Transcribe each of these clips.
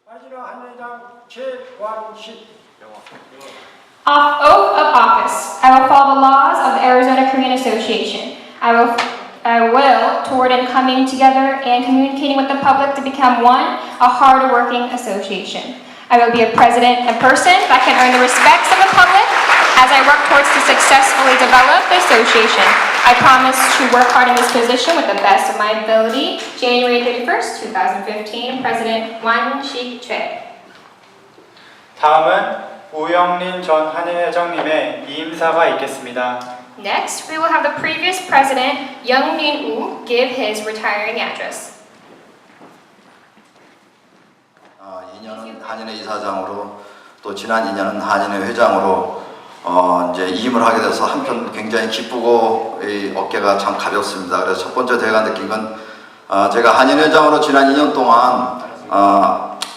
아리조나 한인회장 최완식. Off oath of office, I will follow the laws of the Arizona Korean Association. I will, toward and coming together and communicating with the public to become one, a hard-working association. I will be a president in person that can earn the respects of the public as I work towards to successfully develop the association. I promise to work hard in this position with the best of my ability. January 31st, 2015, President Wan-Shik Choi. 다음은 우영린 전 한인회장님의 이임사가 있겠습니다. Next, we will have the previous president, Young Min Woo, give his retiring address. 2년은 한인회 이사장으로 또 지난 2년은 한인회 회장으로 이제 이임을 하게 돼서 한편 굉장히 기쁘고 이 어깨가 참 가볍습니다. 그래서 첫 번째 제가 느낀 건 제가 한인회장으로 지난 2년 동안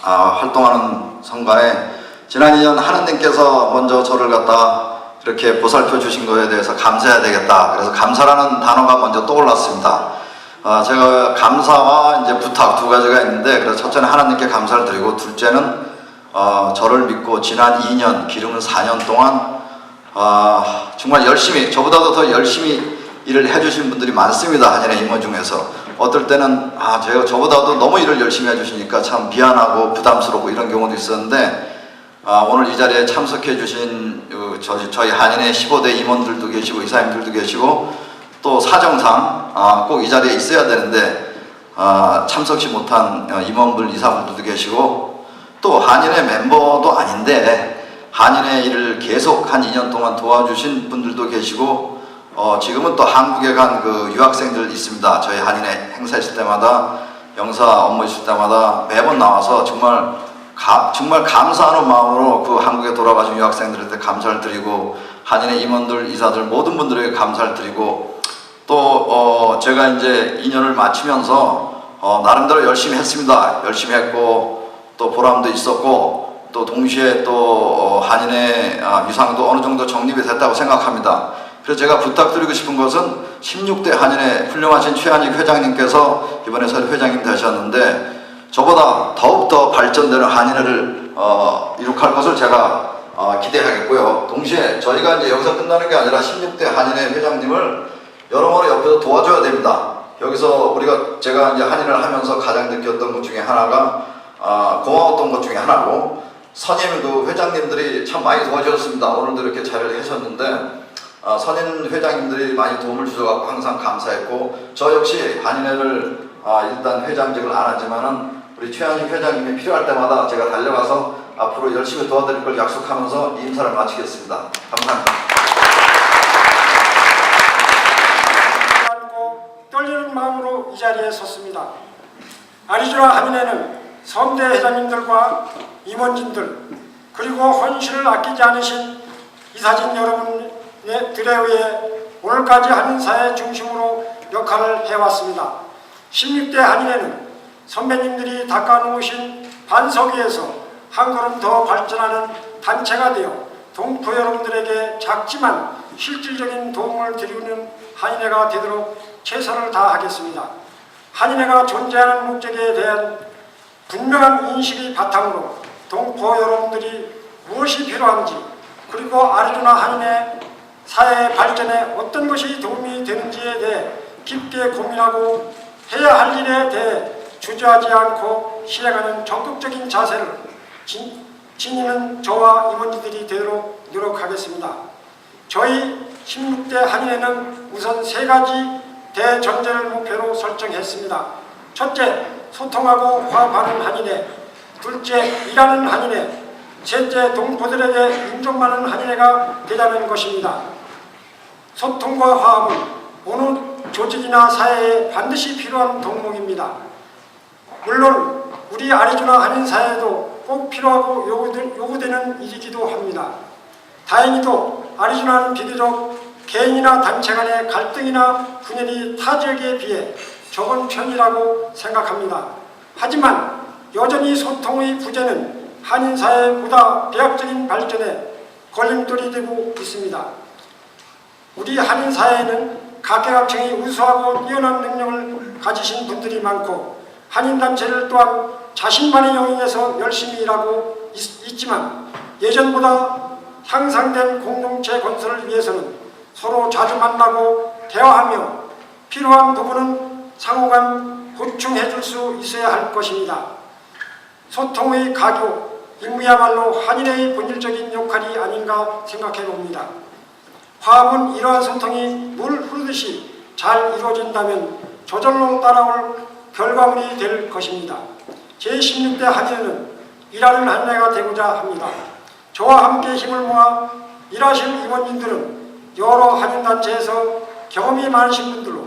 활동하는 성가에 지난 2년 하느님께서 먼저 저를 갖다 이렇게 보살펴 주신 거에 대해서 감사해야 되겠다. 그래서 감사라는 단어가 먼저 떠올랐습니다. 제가 감사와 이제 부탁 두 가지가 있는데, 그래서 첫째는 하나님께 감사를 드리고, 둘째는 저를 믿고 지난 2년, 기름은 4년 동안 정말 열심히, 저보다도 더 열심히 일을 해주신 분들이 많습니다. 한인회 임원 중에서. 어떨 때는 저보다도 너무 일을 열심히 해주시니까 참 미안하고 부담스럽고 이런 경우도 있었는데, 오늘 이 자리에 참석해 주신 저희 한인회 15대 임원들도 계시고 이사님들도 계시고 또 사정상 꼭 이 자리에 있어야 되는데 참석시 못한 임원들 이사분들도 계시고 또 한인회 멤버도 아닌데 한인회 일을 계속 한 2년 동안 도와주신 분들도 계시고 지금은 또 한국에 간 그 유학생들 있습니다. 저희 한인회 행사 있을 때마다 영사 업무 있을 때마다 매번 나와서 정말 감사하는 마음으로 그 한국에 돌아가신 유학생들한테 감사를 드리고 한인회 임원들, 이사들 모든 분들에게 감사를 드리고 또 제가 이제 2년을 마치면서 나름대로 열심히 했습니다. 열심히 했고 또 보람도 있었고 또 동시에 또 한인회 위상도 어느 정도 정립이 됐다고 생각합니다. 그래서 제가 부탁드리고 싶은 것은 16대 한인회 훌륭하신 최한익 회장님께서 이번에 새 회장님 되셨는데 저보다 더욱더 발전되는 한인회를 이룩할 것을 제가 기대하겠고요. 동시에 저희가 이제 여기서 끝나는 게 아니라 16대 한인회 회장님을 여러모로 옆에서 도와줘야 됩니다. 여기서 제가 이제 한인회를 하면서 가장 느꼈던 것 중에 하나가 고마웠던 것 중에 하나고, 선임 그 회장님들이 참 많이 도와주셨습니다. 오늘도 이렇게 자리를 하셨는데 선임 회장님들이 많이 도움을 주셔서 항상 감사했고, 저 역시 한인회를 일단 회장직을 안 하지만은 우리 최한익 회장님이 필요할 때마다 제가 달려가서 앞으로 열심히 도와드릴 걸 약속하면서 이 인사를 마치겠습니다. 감사합니다. 떨리는 마음으로 이 자리에 섰습니다. 아리조나 한인회는 선대 회장님들과 임원진들 그리고 헌신을 아끼지 않으신 이사진 여러분들에 의해 오늘까지 한인사회 중심으로 역할을 해왔습니다. 16대 한인회는 선배님들이 닦아놓으신 반석 위에서 한 걸음 더 발전하는 단체가 되어 동포 여러분들에게 작지만 실질적인 도움을 드리는 한인회가 되도록 최선을 다하겠습니다. 한인회가 존재하는 목적에 대한 분명한 인식이 바탕으로 동포 여러분들이 무엇이 필요한지, 그리고 아리조나 한인회 사회의 발전에 어떤 것이 도움이 되는지에 대해 깊게 고민하고 해야 할 일에 대해 주저하지 않고 실행하는 적극적인 자세를 지니는 저와 임원진들이 되도록 노력하겠습니다. 저희 16대 한인회는 우선 3가지 대전제를 목표로 설정했습니다. 첫째, 소통하고 화합하는 한인회. 둘째, 일하는 한인회. 셋째, 동포들에게 인정 많은 한인회가 되자는 것입니다. 소통과 화합은 어느 조직이나 사회에 반드시 필요한 덕목입니다. 물론 우리 아리조나 한인사회에도 꼭 필요하고 요구되는 일이기도 합니다. 다행히도 아리조나는 비교적 개인이나 단체 간의 갈등이나 분열이 타 지역에 비해 적은 편이라고 생각합니다. 하지만 여전히 소통의 부재는 한인사회의 보다 비약적인 발전에 걸림돌이 되고 있습니다. 우리 한인사회에는 각계각층이 우수하고 뛰어난 능력을 가지신 분들이 많고 한인단체를 또한 자신만의 영역에서 열심히 일하고 있지만 예전보다 향상된 공동체 건설을 위해서는 서로 자주 만나고 대화하며 필요한 부분은 상호간 보충해 줄 수 있어야 할 것입니다. 소통의 가교, 임무야말로 한인회의 본질적인 역할이 아닌가 생각해 봅니다. 화합은 이러한 소통이 물 흐르듯이 잘 이루어진다면 저절로 따라올 결과물이 될 것입니다. 제16대 한인회는 일하는 한인회가 되고자 합니다. 저와 함께 힘을 모아 일하실 임원님들은 여러 한인단체에서 경험이 많으신 분들로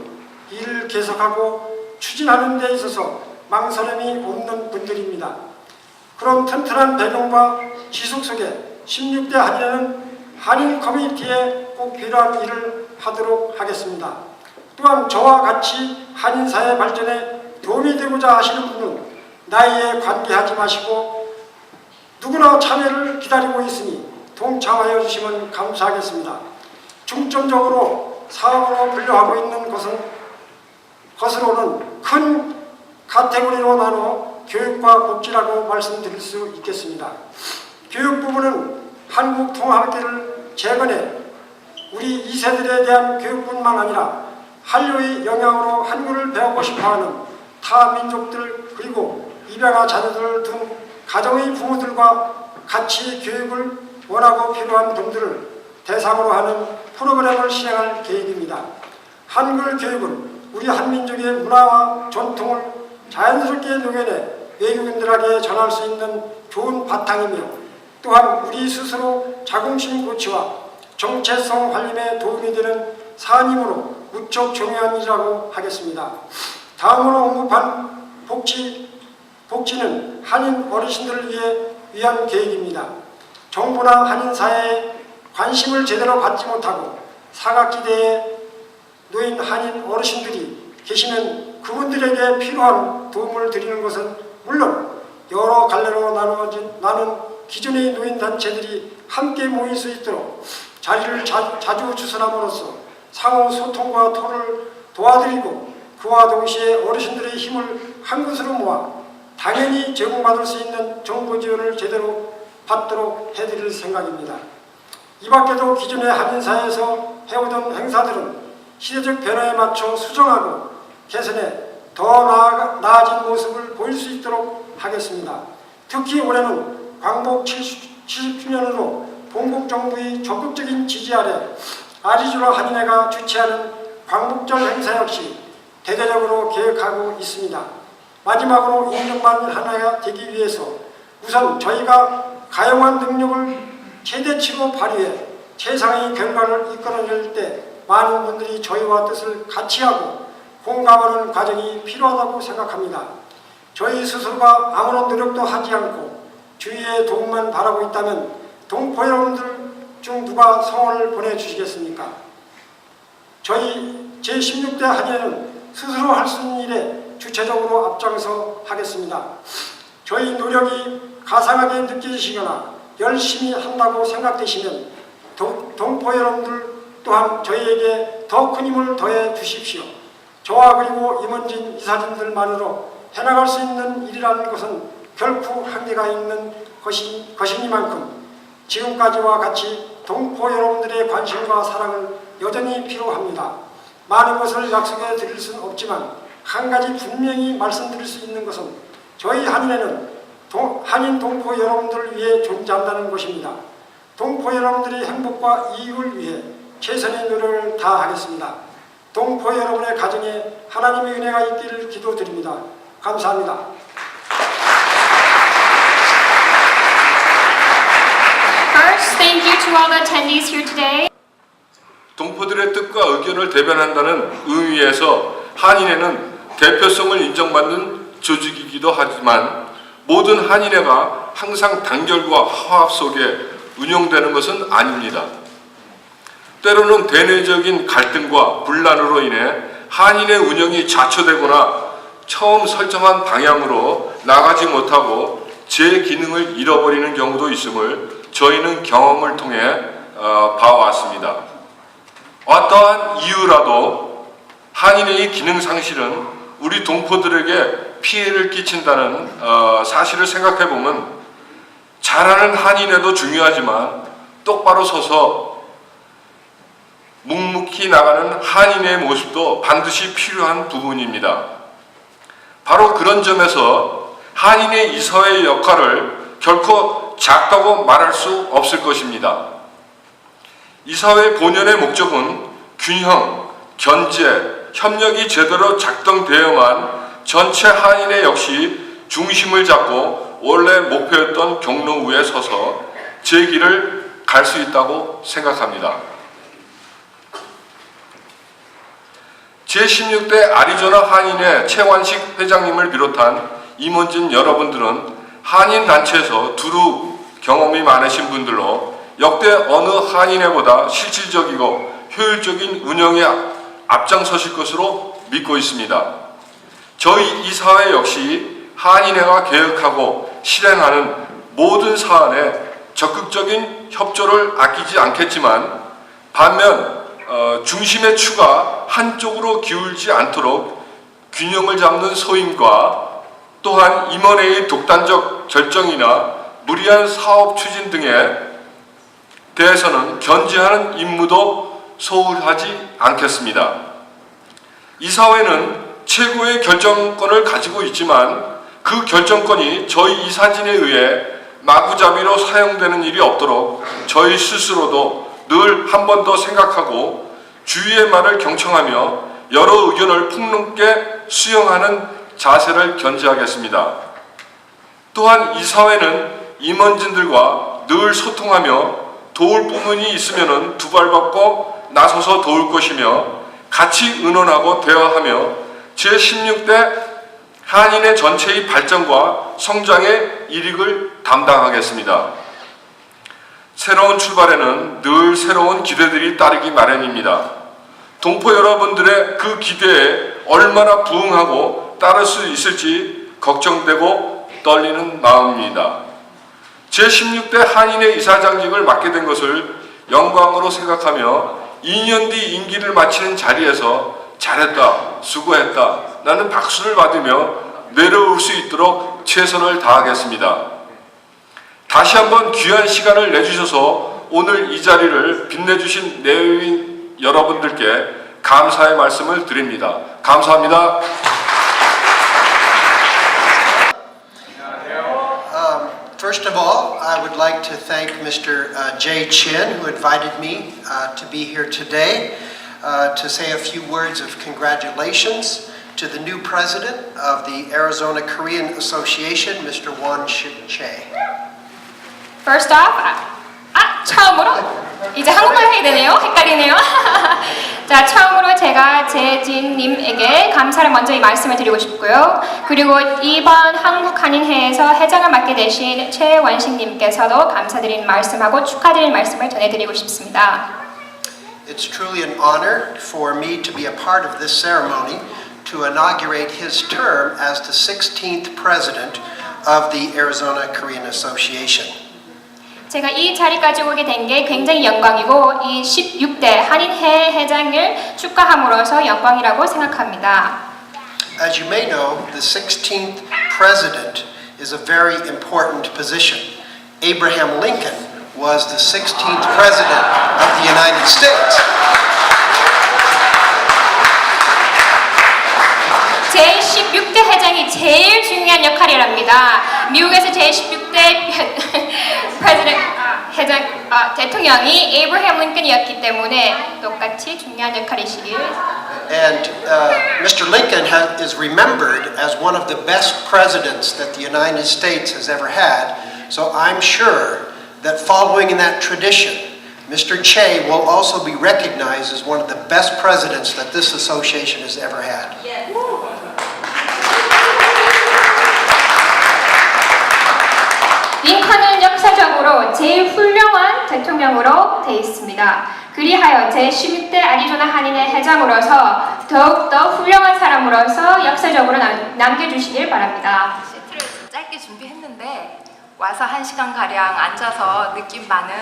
일을 계속하고 추진하는 데 있어서 망설임이 없는 분들입니다. 그런 튼튼한 배경과 지속 속에 16대 한인회는 한인 커뮤니티에 꼭 필요한 일을 하도록 하겠습니다. 또한 저와 같이 한인사회 발전에 도움이 되고자 하시는 분은 나이에 관계하지 마시고 누구나 참여를 기다리고 있으니 동참하여 주시면 감사하겠습니다. 중점적으로 사업으로 분류하고 있는 것으로는 큰 카테고리로 나눠 교육과 복지라고 말씀드릴 수 있겠습니다. 교육 부분은 한국 통합기를 재건해 우리 2세들에 대한 교육뿐만 아니라 한류의 영향으로 한국을 배우고 싶어하는 타 민족들 그리고 입양아 자녀들 등 가정의 부모들과 같이 교육을 원하고 필요한 분들을 대상으로 하는 프로그램을 시행할 계획입니다. 한글 교육은 우리 한민족의 문화와 전통을 자연스럽게 녹여내 외국인들에게 전할 수 있는 좋은 바탕이며 또한 우리 스스로 자긍심 고취와 정체성 활림에 도움이 되는 사안이므로 무척 중요한 일이라고 하겠습니다. 다음으로 언급한 복지는 한인 어르신들을 위한 계획입니다. 정부나 한인사회에 관심을 제대로 받지 못하고 사각지대에 놓인 한인 어르신들이 계시면 그분들에게 필요한 도움을 드리는 것은 물론 여러 갈래로 나눈 기존의 노인단체들이 함께 모일 수 있도록 자리를 자주 주선함으로써 상호 소통과 토를 도와드리고 그와 동시에 어르신들의 힘을 한 곳으로 모아 당연히 제공받을 수 있는 정부 지원을 제대로 받도록 해드릴 생각입니다. 이 밖에도 기존의 한인사회에서 해오던 행사들은 시대적 변화에 맞춰 수정하고 개선해 더 나아진 모습을 보일 수 있도록 하겠습니다. 특히 올해는 광복 70주년으로 본국정부의 적극적인 지지 아래 아리조나 한인회가 주최하는 광복절 행사 역시 대대적으로 계획하고 있습니다. 마지막으로 인정받는 한인회가 되기 위해서 우선 저희가 가용한 능력을 최대치로 발휘해 최상의 결과를 이끌어낼 때 많은 분들이 저희와 뜻을 같이 하고 공감하는 과정이 필요하다고 생각합니다. 저희 스스로가 아무런 노력도 하지 않고 주위의 도움만 바라고 있다면 동포 여러분들 중 누가 성원을 보내주시겠습니까? 저희 제16대 한인회는 스스로 할 수 있는 일에 주체적으로 앞장서 하겠습니다. 저희 노력이 가상하게 느껴지시거나 열심히 한다고 생각되시면 동포 여러분들 또한 저희에게 더 큰 힘을 더해 주십시오. 저와 그리고 임원진 이사진들만으로 해나갈 수 있는 일이라는 것은 결코 한계가 있는 것이니만큼 지금까지와 같이 동포 여러분들의 관심과 사랑을 여전히 필요합니다. 많은 것을 약속해 드릴 수는 없지만 한 가지 분명히 말씀드릴 수 있는 것은 저희 한인회는 한인 동포 여러분들을 위해 존재한다는 것입니다. 동포 여러분들의 행복과 이익을 위해 최선의 노력을 다하겠습니다. 동포 여러분의 가정에 하나님의 은혜가 있기를 기도드립니다. 감사합니다. First, thank you to all the attendees here today. 동포들의 뜻과 의견을 대변한다는 의미에서 한인회는 대표성을 인정받는 조직이기도 하지만 모든 한인회가 항상 단결과 화합 속에 운영되는 것은 아닙니다. 때로는 대내적인 갈등과 분란으로 인해 한인회 운영이 자초되거나 처음 설정한 방향으로 나가지 못하고 제 기능을 잃어버리는 경우도 있음을 저희는 경험을 통해 봐왔습니다. 어떠한 이유라도 한인회의 기능 상실은 우리 동포들에게 피해를 끼친다는 사실을 생각해 보면 잘하는 한인회도 중요하지만 똑바로 서서 묵묵히 나가는 한인의 모습도 반드시 필요한 부분입니다. 바로 그런 점에서 한인의 이사회의 역할을 결코 작다고 말할 수 없을 것입니다. 이사회 본연의 목적은 균형, 견제, 협력이 제대로 작동되어야만 전체 한인회 역시 중심을 잡고 원래 목표였던 경로 위에 서서 제 길을 갈 수 있다고 생각합니다. 제16대 아리조나 한인회 최완식 회장님을 비롯한 임원진 여러분들은 한인단체에서 두루 경험이 많으신 분들로 역대 어느 한인회보다 실질적이고 효율적인 운영에 앞장서실 것으로 믿고 있습니다. 저희 이 사회 역시 한인회가 계획하고 실행하는 모든 사안에 적극적인 협조를 아끼지 않겠지만 반면 중심의 추가 한쪽으로 기울지 않도록 균형을 잡는 소임과 또한 임원회의 독단적 결정이나 무리한 사업 추진 등에 대해서는 견제하는 임무도 소홀하지 않겠습니다. 이사회는 최고의 결정권을 가지고 있지만 그 결정권이 저희 이사진에 의해 마구잡이로 사용되는 일이 없도록 저희 스스로도 늘 한 번 더 생각하고 주위의 말을 경청하며 여러 의견을 폭넓게 수용하는 자세를 견지하겠습니다. 또한 이사회는 임원진들과 늘 소통하며 도울 부분이 있으면 두 발 밟고 나서서 도울 것이며 같이 의논하고 대화하며 제16대 한인회 전체의 발전과 성장의 일익을 담당하겠습니다. 새로운 출발에는 늘 새로운 기대들이 따르기 마련입니다. 동포 여러분들의 그 기대에 얼마나 부응하고 따를 수 있을지 걱정되고 떨리는 마음입니다. 제16대 한인회 이사장직을 맡게 된 것을 영광으로 생각하며 2년 뒤 임기를 마치는 자리에서 잘했다, 수고했다, 나는 박수를 받으며 내려올 수 있도록 최선을 다하겠습니다. 다시 한번 귀한 시간을 내주셔서 오늘 이 자리를 빛내주신 내외인 여러분들께 감사의 말씀을 드립니다. 감사합니다. First of all, I would like to thank Mr. Jay Chin, who invited me to be here today to say a few words of congratulations to the new president of the Arizona Korean Association, Mr. Won Che. First off, 처음으로 이제 한국말 해야 되네요. 헷갈리네요. 자, 처음으로 제가 재진님에게 감사를 먼저 이 말씀을 드리고 싶고요. 그리고 이번 한국한인회에서 회장을 맡게 되신 최원식님께서도 감사드리는 말씀하고 축하드리는 말씀을 전해드리고 싶습니다. It's truly an honor for me to be a part of this ceremony to inaugurate his term as the 16th president of the Arizona Korean Association. 제가 이 자리까지 오게 된 게 굉장히 영광이고 이 16대 한인회 회장을 축하함으로써 영광이라고 생각합니다. As you may know, the 16th president is a very important position. Abraham Lincoln was the 16th president of the United States. 제16대 회장이 제일 중요한 역할이랍니다. 미국에서 제16대 대통령이 에이브러햄 링컨이었기 때문에 똑같이 중요한 역할이시길. And Mr. Lincoln is remembered as one of the best presidents that the United States has ever had. So I'm sure that following in that tradition, Mr. Che will also be recognized as one of the best presidents that this association has ever had. Yes. 링컨은 역사적으로 제일 훌륭한 대통령으로 되어 있습니다. 그리하여 제16대 아리조나 한인회 회장으로서 더욱더 훌륭한 사람으로서 역사적으로 남겨주시길 바랍니다. 세트를 짧게 준비했는데 와서 1시간가량 앉아서 느낀 바는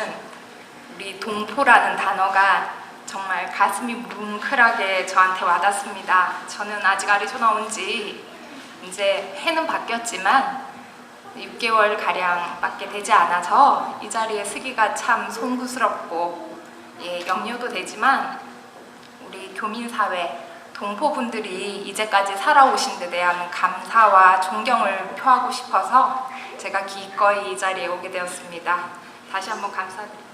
우리 동포라는 단어가 정말 가슴이 뭉클하게 저한테 와닿습니다. 저는 아직 아리조나 온 지 이제 해는 바뀌었지만 6개월 가량밖에 되지 않아서 이 자리에 서기가 참 송구스럽고 염려도 되지만 우리 교민사회 동포분들이 이제까지 살아오신 데 대한 감사와 존경을 표하고 싶어서 제가 기꺼이 이 자리에 오게 되었습니다. 다시 한번 감사드립니다.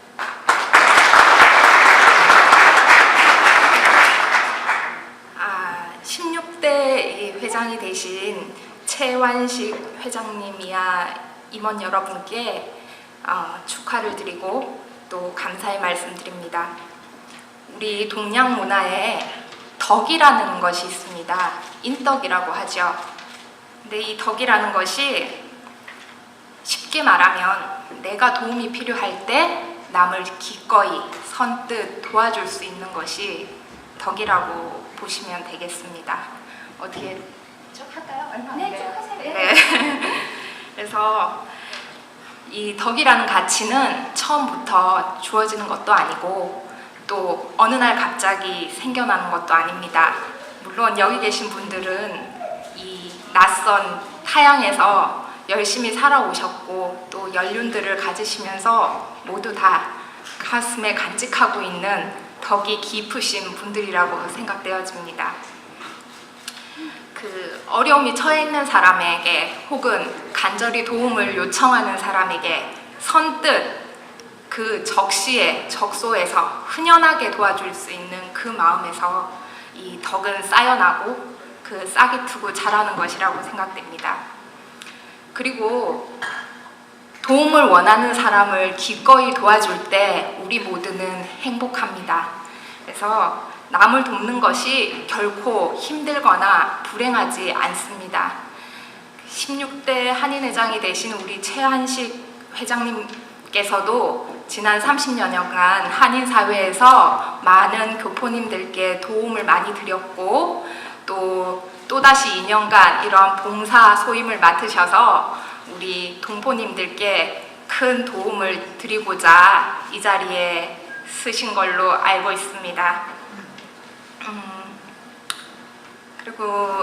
16대 회장이 되신 최완식 회장님이야 임원 여러분께 축하를 드리고 또 감사의 말씀드립니다. 우리 동양 문화에 덕이라는 것이 있습니다. 인덕이라고 하죠. 근데 이 덕이라는 것이 쉽게 말하면 내가 도움이 필요할 때 남을 기꺼이 선뜻 도와줄 수 있는 것이 덕이라고 보시면 되겠습니다. 어떻게 쭉 할까요? 얼마 안 돼요. 쭉 하세요. 네. 그래서 이 덕이라는 가치는 처음부터 주어지는 것도 아니고 또 어느 날 갑자기 생겨나는 것도 아닙니다. 물론 여기 계신 분들은 이 낯선 타양에서 열심히 살아오셨고 또 연륜들을 가지시면서 모두 다 가슴에 간직하고 있는 덕이 깊으신 분들이라고 생각되어집니다. 그 어려움이 처해 있는 사람에게 혹은 간절히 도움을 요청하는 사람에게 선뜻 그 적시에 적소에서 흔연하게 도와줄 수 있는 그 마음에서 이 덕은 쌓여나고 그 싹이 트고 자라는 것이라고 생각됩니다. 그리고 도움을 원하는 사람을 기꺼이 도와줄 때 우리 모두는 행복합니다. 그래서 남을 돕는 것이 결코 힘들거나 불행하지 않습니다. 16대 한인회장이 되신 우리 최한식 회장님께서도 지난 30여년간 한인사회에서 많은 교포님들께 도움을 많이 드렸고 또다시 2년간 이러한 봉사 소임을 맡으셔서 우리 동포님들께 큰 도움을 드리고자 이 자리에 쓰신 걸로 알고 있습니다. 그리고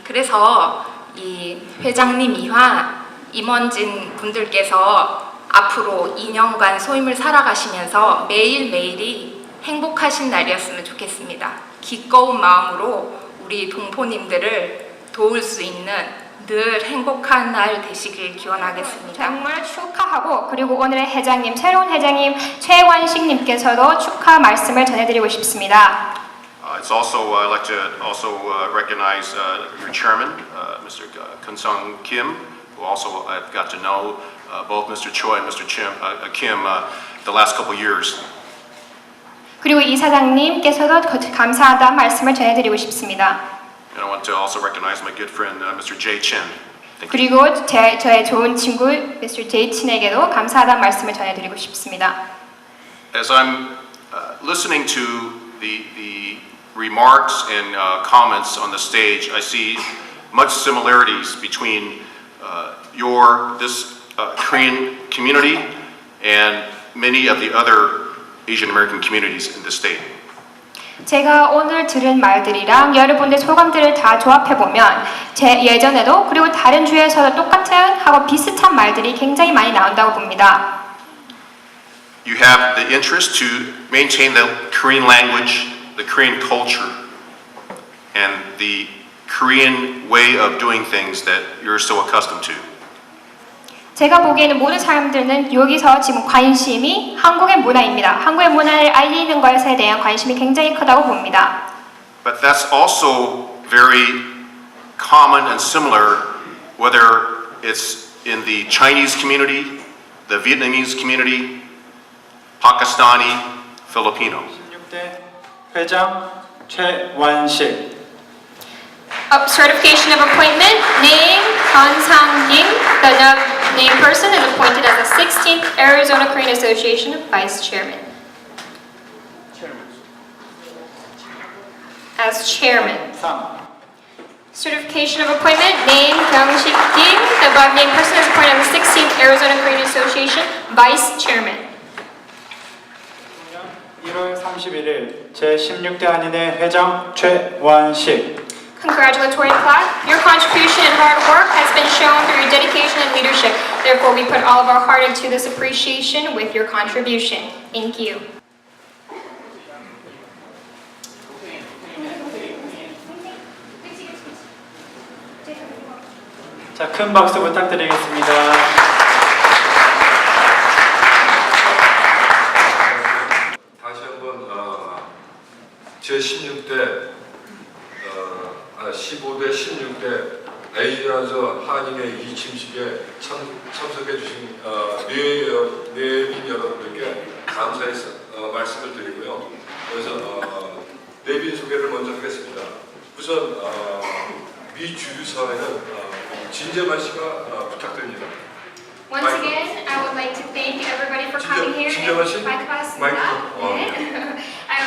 그래서 이 회장님 이하 임원진 분들께서 앞으로 2년간 소임을 살아가시면서 매일매일이 행복하신 날이었으면 좋겠습니다. 기꺼운 마음으로 우리 동포님들을 도울 수 있는 늘 행복한 날 되시길 기원하겠습니다. 정말 축하하고 그리고 오늘의 회장님, 새로운 회장님 최완식님께서도 축하 말씀을 전해드리고 싶습니다. It's also I'd like to also recognize your chairman, Mr. Kunsung Kim, who also I've got to know both Mr. Choi and Mr. Kim the last couple years. 그리고 이사장님께서도 감사하다는 말씀을 전해드리고 싶습니다. And I want to also recognize my good friend Mr. Jay Chin. Thank you. 그리고 저의 좋은 친구 Mr. 제이 친에게도 감사하다는 말씀을 전해드리고 싶습니다. As I'm listening to the remarks and comments on the stage, I see much similarities between this Korean community and many of the other Asian American communities in the state. 제가 오늘 들은 말들이랑 여러분들 소감들을 다 조합해보면 제 예전에도 그리고 다른 주에서도 똑같은 하고 비슷한 말들이 굉장히 많이 나온다고 봅니다. You have the interest to maintain the Korean language, the Korean culture, and the Korean way of doing things that you're so accustomed to. 제가 보기에는 모든 사람들은 여기서 지금 관심이 한국의 문화입니다. 한국의 문화를 알리는 것에 대한 관심이 굉장히 크다고 봅니다. But that's also very common and similar whether it's in the Chinese community, the Vietnamese community, Pakistani, Filipino. 16대 회장 최완식. Certification of appointment, name Hyun-sang Kim, the named person is appointed as the 16th Arizona Korean Association Vice Chairman. As Chairman. 3. Certification of appointment, name Kyung-sik Kim, the above named person is appointed as the 16th Arizona Korean Association Vice Chairman. 1월 31일 제16대 한인회 회장 최완식. Congratulatory plaque. Your contribution and hard work has been shown through your dedication and leadership. Therefore, we put all of our heart into this appreciation with your contribution. Thank you. 자, 큰 박수 부탁드리겠습니다. 다시 한번 제16대 15대 16대 에이전에서 한인의 이 침식에 참석해 주신 내빈 여러분들께 감사의 말씀을 드리고요. 그래서 내빈 소개를 먼저 하겠습니다. 우선 미 주류사회는 진재만 씨가 부탁드립니다. Once again, I would like to thank everybody for coming here. 진정한 씨? 마이크 받았습니다. 마이크.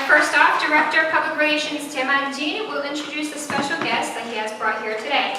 First off, Director of Public Relations Jae Man Jin will introduce the special guest that he has brought here today.